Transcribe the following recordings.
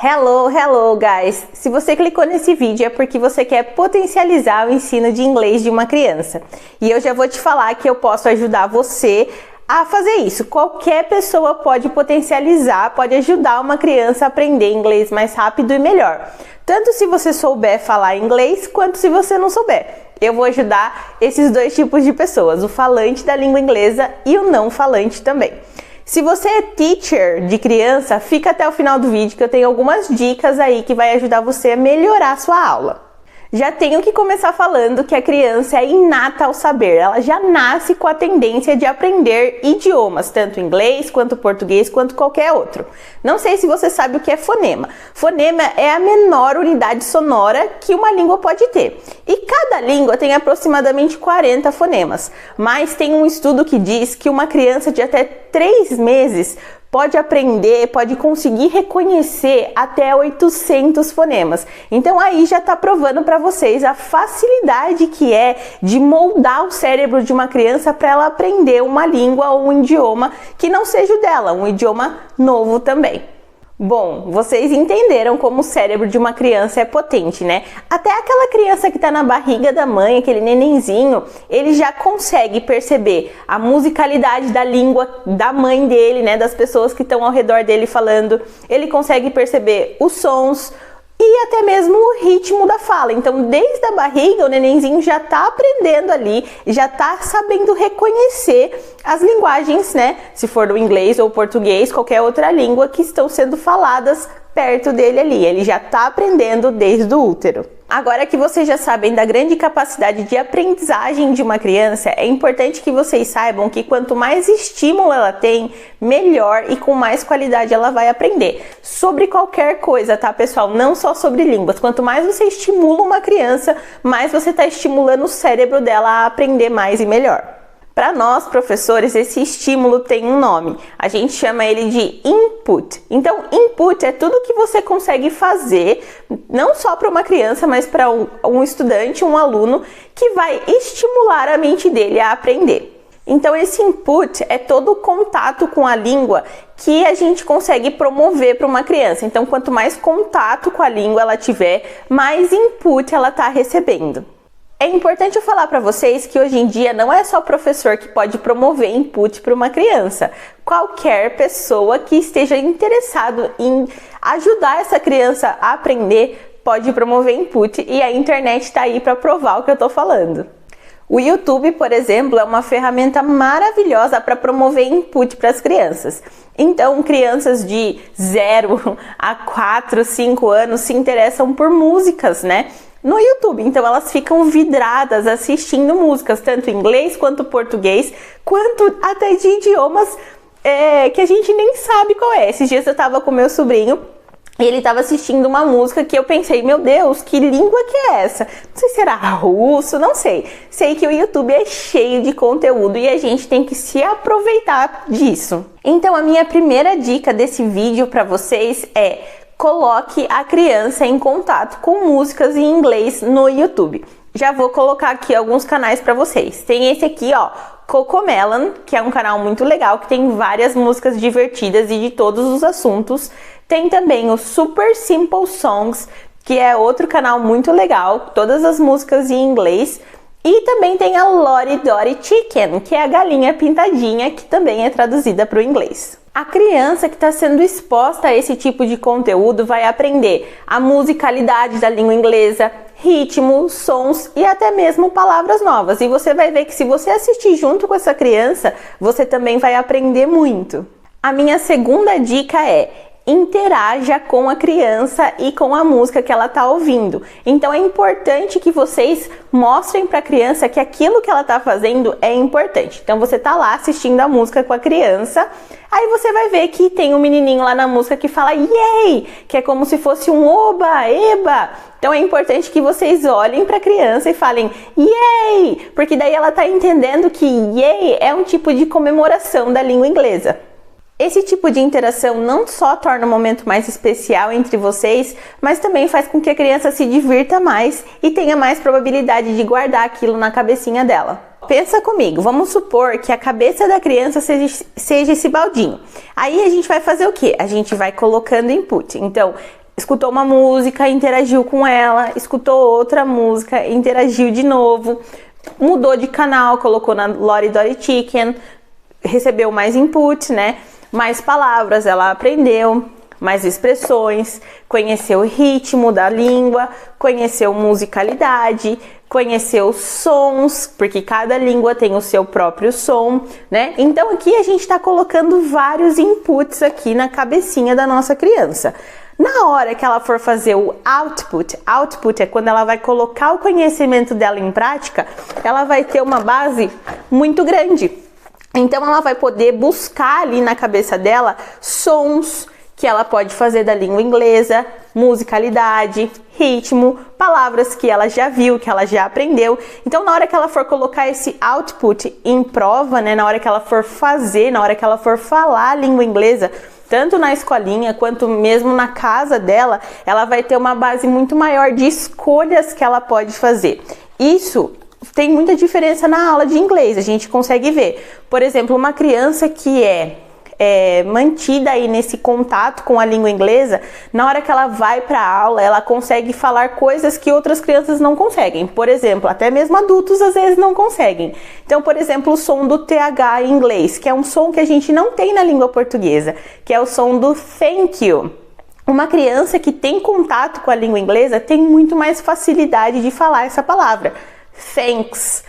Hello, hello guys! Se você clicou nesse vídeo é porque você quer potencializar o ensino de inglês de uma criança. E eu já vou te falar que eu posso ajudar você a fazer isso. Qualquer pessoa pode potencializar, pode ajudar uma criança a aprender inglês mais rápido e melhor. Tanto se você souber falar inglês, quanto se você não souber. Eu vou ajudar esses dois tipos de pessoas, o falante da língua inglesa e o não falante também. Se você é teacher de criança, fica até o final do vídeo que eu tenho algumas dicas aí que vai ajudar você a melhorar a sua aula. Já tenho que começar falando que a criança é inata ao saber, ela já nasce com a tendência de aprender idiomas, tanto inglês, quanto português, quanto qualquer outro. Não sei se você sabe o que é fonema. Fonema é a menor unidade sonora que uma língua pode ter. E cada língua tem aproximadamente 40 fonemas, mas tem um estudo que diz que uma criança de até 3 meses pode aprender, pode conseguir reconhecer até 800 fonemas. Então aí já está provando para vocês a facilidade que é de moldar o cérebro de uma criança para ela aprender uma língua ou um idioma que não seja o dela, um idioma novo também. Bom, vocês entenderam como o cérebro de uma criança é potente, né? Até aquela criança que está na barriga da mãe, aquele nenenzinho, ele já consegue perceber a musicalidade da língua da mãe dele, né? Das pessoas que estão ao redor dele falando. Ele consegue perceber os sons e até mesmo o ritmo da fala. Então, desde a barriga, o nenenzinho já está aprendendo ali, já está sabendo reconhecer as linguagens, né? Se for o inglês ou o português, qualquer outra língua que estão sendo faladas perto dele ali. Ele já está aprendendo desde o útero. Agora que vocês já sabem da grande capacidade de aprendizagem de uma criança, é importante que vocês saibam que quanto mais estímulo ela tem, melhor e com mais qualidade ela vai aprender. Sobre qualquer coisa, tá, pessoal? Não só sobre línguas. Quanto mais você estimula uma criança, mais você está estimulando o cérebro dela a aprender mais e melhor. Para nós, professores, esse estímulo tem um nome. A gente chama ele de input. Então, input é tudo que você consegue fazer, não só para uma criança, mas para um estudante, um aluno, que vai estimular a mente dele a aprender. Então, esse input é todo o contato com a língua que a gente consegue promover para uma criança. Então, quanto mais contato com a língua ela tiver, mais input ela está recebendo. É importante eu falar para vocês que hoje em dia não é só o professor que pode promover input para uma criança. Qualquer pessoa que esteja interessado em ajudar essa criança a aprender pode promover input e a internet está aí para provar o que eu estou falando. O YouTube, por exemplo, é uma ferramenta maravilhosa para promover input para as crianças. Então, crianças de 0 a 4, 5 anos se interessam por músicas, né? No YouTube, então elas ficam vidradas assistindo músicas, tanto em inglês quanto português, quanto até de idiomas que a gente nem sabe qual é. Esses dias eu tava com meu sobrinho e ele tava assistindo uma música que eu pensei, meu Deus, que língua que é essa? Não sei se era russo, não sei. Sei que o YouTube é cheio de conteúdo e a gente tem que se aproveitar disso. Então a minha primeira dica desse vídeo para vocês é: coloque a criança em contato com músicas em inglês no YouTube. Já vou colocar aqui alguns canais para vocês. Tem esse aqui, ó, Cocomelon, que é um canal muito legal, que tem várias músicas divertidas e de todos os assuntos. Tem também o Super Simple Songs, que é outro canal muito legal, todas as músicas em inglês. E também tem a Lottie Dottie Chicken, que é a galinha pintadinha, que também é traduzida para o inglês. A criança que está sendo exposta a esse tipo de conteúdo vai aprender a musicalidade da língua inglesa, ritmo, sons e até mesmo palavras novas. E você vai ver que se você assistir junto com essa criança, você também vai aprender muito. A minha segunda dica é: interaja com a criança e com a música que ela está ouvindo. Então é importante que vocês mostrem para a criança que aquilo que ela está fazendo é importante. Então você está lá assistindo a música com a criança, aí você vai ver que tem um menininho lá na música que fala yay, que é como se fosse um oba, eba. Então é importante que vocês olhem para a criança e falem yay, porque daí ela está entendendo que yay é um tipo de comemoração da língua inglesa. Esse tipo de interação não só torna o momento mais especial entre vocês, mas também faz com que a criança se divirta mais e tenha mais probabilidade de guardar aquilo na cabecinha dela. Pensa comigo, vamos supor que a cabeça da criança seja esse baldinho. Aí a gente vai fazer o quê? A gente vai colocando input. Então, escutou uma música, interagiu com ela, escutou outra música, interagiu de novo, mudou de canal, colocou na Lori Dori Chicken, recebeu mais input, né? Mais palavras, ela aprendeu, mais expressões, conheceu o ritmo da língua, conheceu musicalidade, conheceu sons, porque cada língua tem o seu próprio som, né? Então aqui a gente está colocando vários inputs aqui na cabecinha da nossa criança. Na hora que ela for fazer o output é quando ela vai colocar o conhecimento dela em prática, ela vai ter uma base muito grande. Então ela vai poder buscar ali na cabeça dela sons que ela pode fazer da língua inglesa, musicalidade, ritmo, palavras que ela já viu, que ela já aprendeu. Então na hora que ela for colocar esse output em prova, né, na hora que ela for fazer, na hora que ela for falar a língua inglesa, tanto na escolinha quanto mesmo na casa dela, ela vai ter uma base muito maior de escolhas que ela pode fazer. Isso tem muita diferença na aula de inglês, a gente consegue ver. Por exemplo, uma criança que é mantida aí nesse contato com a língua inglesa, na hora que ela vai para a aula, ela consegue falar coisas que outras crianças não conseguem. Por exemplo, até mesmo adultos às vezes não conseguem. Então, por exemplo, o som do TH em inglês, que é um som que a gente não tem na língua portuguesa, que é o som do thank you. Uma criança que tem contato com a língua inglesa tem muito mais facilidade de falar essa palavra. Thanks,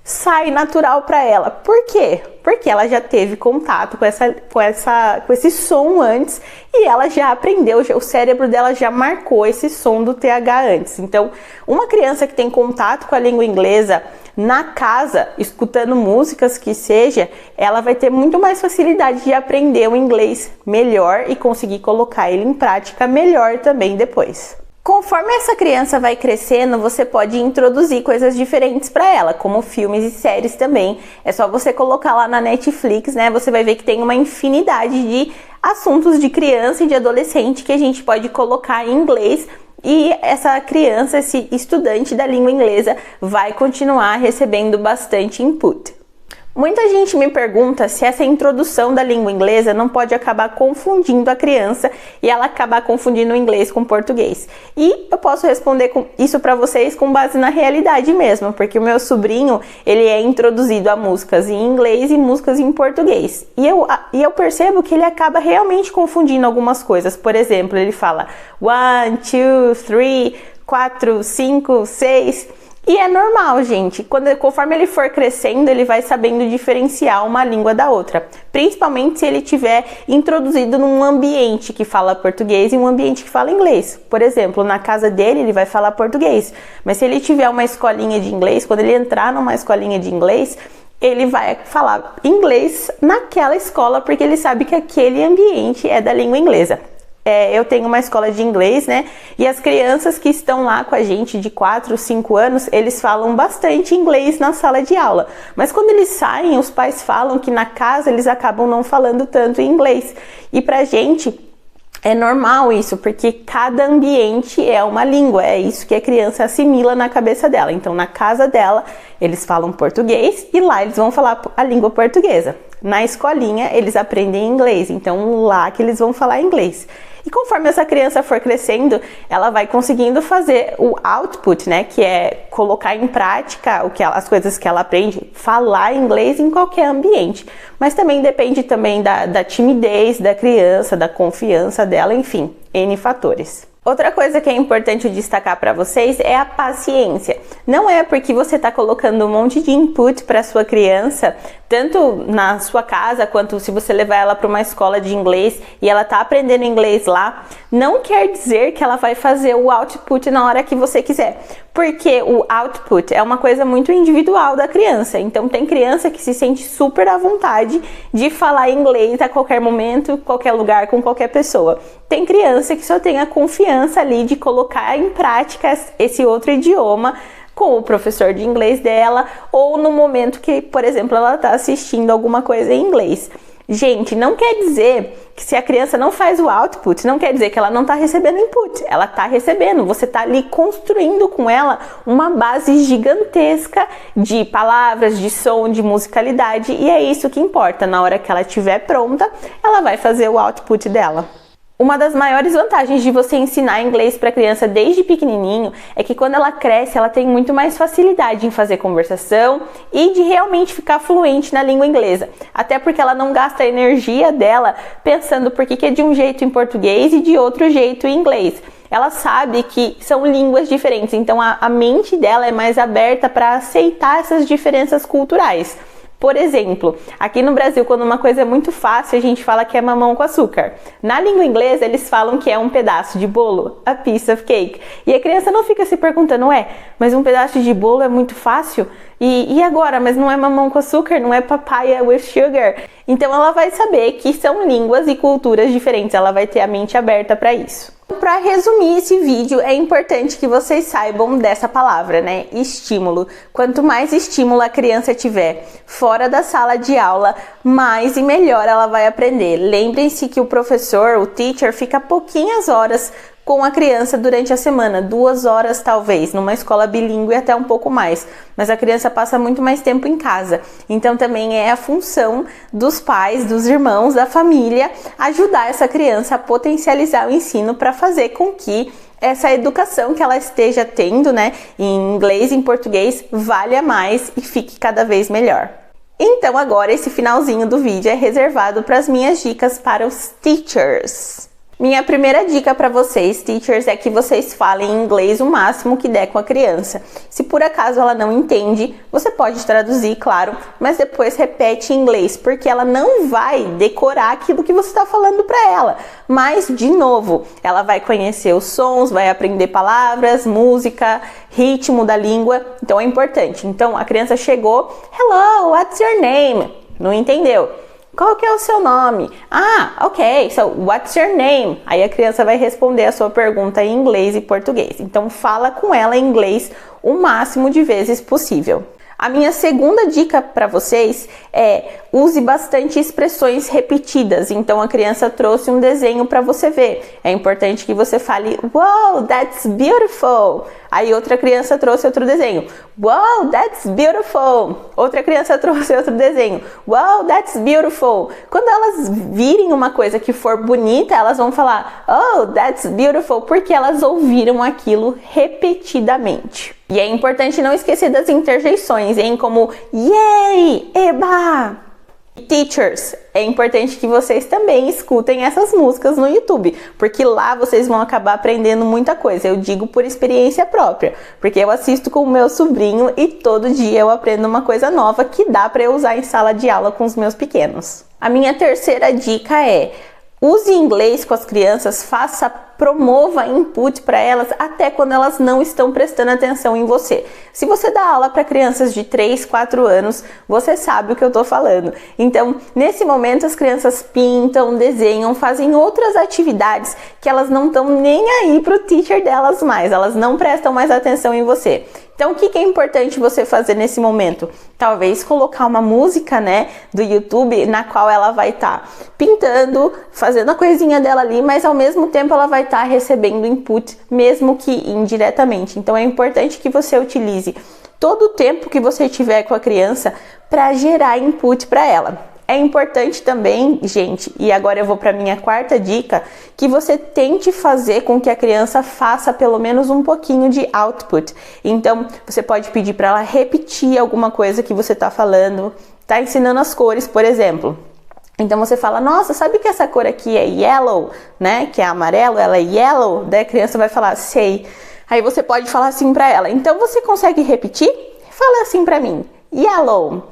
sai natural para ela. Por quê? Porque ela já teve contato com esse som antes e ela já aprendeu, o cérebro dela já marcou esse som do TH antes. Então, uma criança que tem contato com a língua inglesa na casa, escutando músicas que seja, ela vai ter muito mais facilidade de aprender o inglês melhor e conseguir colocar ele em prática melhor também depois. Conforme essa criança vai crescendo, você pode introduzir coisas diferentes para ela, como filmes e séries também. É só você colocar lá na Netflix, né? Você vai ver que tem uma infinidade de assuntos de criança e de adolescente que a gente pode colocar em inglês. E essa criança, esse estudante da língua inglesa, vai continuar recebendo bastante input. Muita gente me pergunta se essa introdução da língua inglesa não pode acabar confundindo a criança e ela acabar confundindo o inglês com o português. E eu posso responder isso para vocês com base na realidade mesmo, porque o meu sobrinho, ele é introduzido a músicas em inglês e músicas em português. E eu percebo que ele acaba realmente confundindo algumas coisas. Por exemplo, ele fala 1, 2, 3, 4, 5, 6... E é normal, gente. Conforme ele for crescendo, ele vai sabendo diferenciar uma língua da outra. Principalmente se ele tiver introduzido num ambiente que fala português e um ambiente que fala inglês. Por exemplo, na casa dele, ele vai falar português. Mas se ele tiver uma escolinha de inglês, quando ele entrar numa escolinha de inglês, ele vai falar inglês naquela escola, porque ele sabe que aquele ambiente é da língua inglesa. Eu tenho uma escola de inglês, né? E as crianças que estão lá com a gente de 4, 5 anos, eles falam bastante inglês na sala de aula. Mas quando eles saem, os pais falam que na casa eles acabam não falando tanto inglês. E pra gente é normal isso, porque cada ambiente é uma língua. É isso que a criança assimila na cabeça dela. Então, na casa dela, eles falam português e lá eles vão falar a língua portuguesa. Na escolinha, eles aprendem inglês. Então, lá que eles vão falar inglês. E conforme essa criança for crescendo, ela vai conseguindo fazer o output, né? Que é colocar em prática as coisas que ela aprende, falar inglês em qualquer ambiente. Mas também depende também da timidez da criança, da confiança dela, enfim, N fatores. Outra coisa que é importante destacar para vocês é a paciência. Não é porque você está colocando um monte de input para sua criança, tanto na sua casa quanto se você levar ela para uma escola de inglês e ela está aprendendo inglês lá, não quer dizer que ela vai fazer o output na hora que você quiser. Porque o output é uma coisa muito individual da criança. Então tem criança que se sente super à vontade de falar inglês a qualquer momento, qualquer lugar, com qualquer pessoa. Tem criança que só tem a confiança ali de colocar em prática esse outro idioma com o professor de inglês dela ou no momento que, por exemplo, ela está assistindo alguma coisa em inglês. Gente, não quer dizer que se a criança não faz o output, não quer dizer que ela não está recebendo input. Ela está recebendo, você está ali construindo com ela uma base gigantesca de palavras, de som, de musicalidade, e é isso que importa. Na hora que ela estiver pronta, ela vai fazer o output dela. Uma das maiores vantagens de você ensinar inglês para a criança desde pequenininho é que quando ela cresce, ela tem muito mais facilidade em fazer conversação e de realmente ficar fluente na língua inglesa. Até porque ela não gasta a energia dela pensando por que é de um jeito em português e de outro jeito em inglês. Ela sabe que são línguas diferentes, então a mente dela é mais aberta para aceitar essas diferenças culturais. Por exemplo, aqui no Brasil, quando uma coisa é muito fácil, a gente fala que é mamão com açúcar. Na língua inglesa, eles falam que é um pedaço de bolo, a piece of cake. E a criança não fica se perguntando, mas um pedaço de bolo é muito fácil? E agora? Mas não é mamão com açúcar, não é papaya with sugar? Então ela vai saber que são línguas e culturas diferentes, ela vai ter a mente aberta para isso. Para resumir esse vídeo, é importante que vocês saibam dessa palavra, né? Estímulo. Quanto mais estímulo a criança tiver fora da sala de aula, mais e melhor ela vai aprender. Lembrem-se que o professor, o teacher, fica pouquinhas horas com a criança durante a semana, 2 horas talvez, numa escola bilíngue até um pouco mais, mas a criança passa muito mais tempo em casa, então também é a função dos pais, dos irmãos, da família, ajudar essa criança a potencializar o ensino para fazer com que essa educação que ela esteja tendo, né, em inglês e em português, valha mais e fique cada vez melhor. Então agora esse finalzinho do vídeo é reservado para as minhas dicas para os teachers. Minha primeira dica para vocês, teachers, é que vocês falem inglês o máximo que der com a criança. Se por acaso ela não entende, você pode traduzir, claro, mas depois repete em inglês, porque ela não vai decorar aquilo que você está falando para ela. Mas, de novo, ela vai conhecer os sons, vai aprender palavras, música, ritmo da língua, então é importante. Então, a criança chegou, hello, what's your name? Não entendeu? Qual que é o seu nome? Ok, so what's your name? Aí a criança vai responder a sua pergunta em inglês e português. Então fala com ela em inglês o máximo de vezes possível. A minha segunda dica para vocês é use bastante expressões repetidas. Então a criança trouxe um desenho para você ver. É importante que você fale, wow, that's beautiful. Aí outra criança trouxe outro desenho. Wow, that's beautiful. Outra criança trouxe outro desenho. Wow, that's beautiful. Quando elas virem uma coisa que for bonita, elas vão falar, oh, that's beautiful, porque elas ouviram aquilo repetidamente. E é importante não esquecer das interjeições, como yay, eba. Teachers, é importante que vocês também escutem essas músicas no YouTube, porque lá vocês vão acabar aprendendo muita coisa. Eu digo por experiência própria, porque eu assisto com o meu sobrinho e todo dia eu aprendo uma coisa nova que dá para eu usar em sala de aula com os meus pequenos. A minha terceira dica é: use inglês com as crianças, promova input para elas até quando elas não estão prestando atenção em você. Se você dá aula para crianças de 3, 4 anos, você sabe o que eu tô falando. Então, nesse momento as crianças pintam, desenham, fazem outras atividades que elas não estão nem aí pro teacher delas mais, elas não prestam mais atenção em você. Então, o que é importante você fazer nesse momento? Talvez colocar uma música, né, do YouTube na qual ela vai estar pintando, fazendo a coisinha dela ali, mas ao mesmo tempo ela vai estar recebendo input, mesmo que indiretamente. Então, é importante que você utilize todo o tempo que você tiver com a criança para gerar input para ela. É importante também, gente, e agora eu vou para minha quarta dica, que você tente fazer com que a criança faça pelo menos um pouquinho de output. Então, você pode pedir para ela repetir alguma coisa que você está falando, tá ensinando as cores, por exemplo. Então você fala, nossa, sabe que essa cor aqui é yellow, né? Que é amarelo, ela é yellow? Daí a criança vai falar, sei. Aí você pode falar assim para ela, então você consegue repetir? Fala assim para mim, yellow,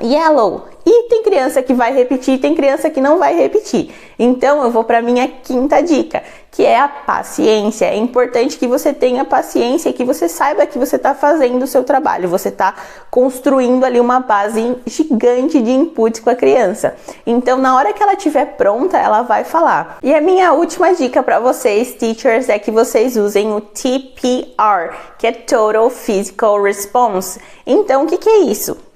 yellow. E tem criança que vai repetir, tem criança que não vai repetir. Então eu vou para minha quinta dica, que é a paciência. É importante que você tenha paciência e que você saiba que você está fazendo o seu trabalho. Você está construindo ali uma base gigante de inputs com a criança. Então na hora que ela estiver pronta, ela vai falar. E a minha última dica para vocês, teachers, é que vocês usem o TPR, que é Total Physical Response. Então o que é isso?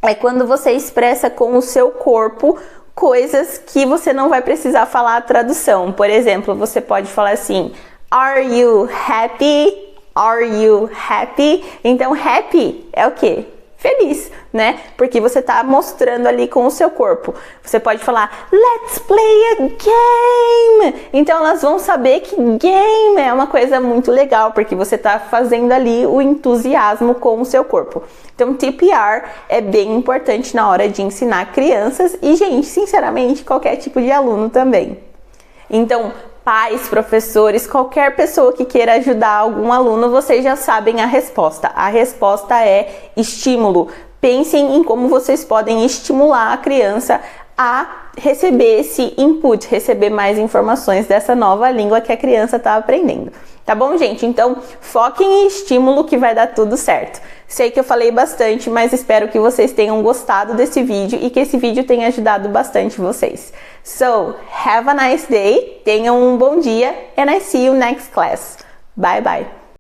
É quando você expressa com o seu corpo coisas que você não vai precisar falar a tradução. Por exemplo, você pode falar assim, are you happy? Are you happy? Então, happy é o quê? feliz, né? Porque você tá mostrando ali com o seu corpo. Você pode falar, let's play a game! Então elas vão saber que game é uma coisa muito legal, porque você tá fazendo ali o entusiasmo com o seu corpo. Então TPR é bem importante na hora de ensinar crianças e, gente, sinceramente, qualquer tipo de aluno também. Então, pais, professores, qualquer pessoa que queira ajudar algum aluno, vocês já sabem a resposta. A resposta é estímulo. Pensem em como vocês podem estimular a criança a receber esse input, receber mais informações dessa nova língua que a criança está aprendendo. Tá bom, gente? Então, foquem em estímulo que vai dar tudo certo. Sei que eu falei bastante, mas espero que vocês tenham gostado desse vídeo e que esse vídeo tenha ajudado bastante vocês. So, have a nice day, tenham um bom dia, and I see you next class. Bye, bye!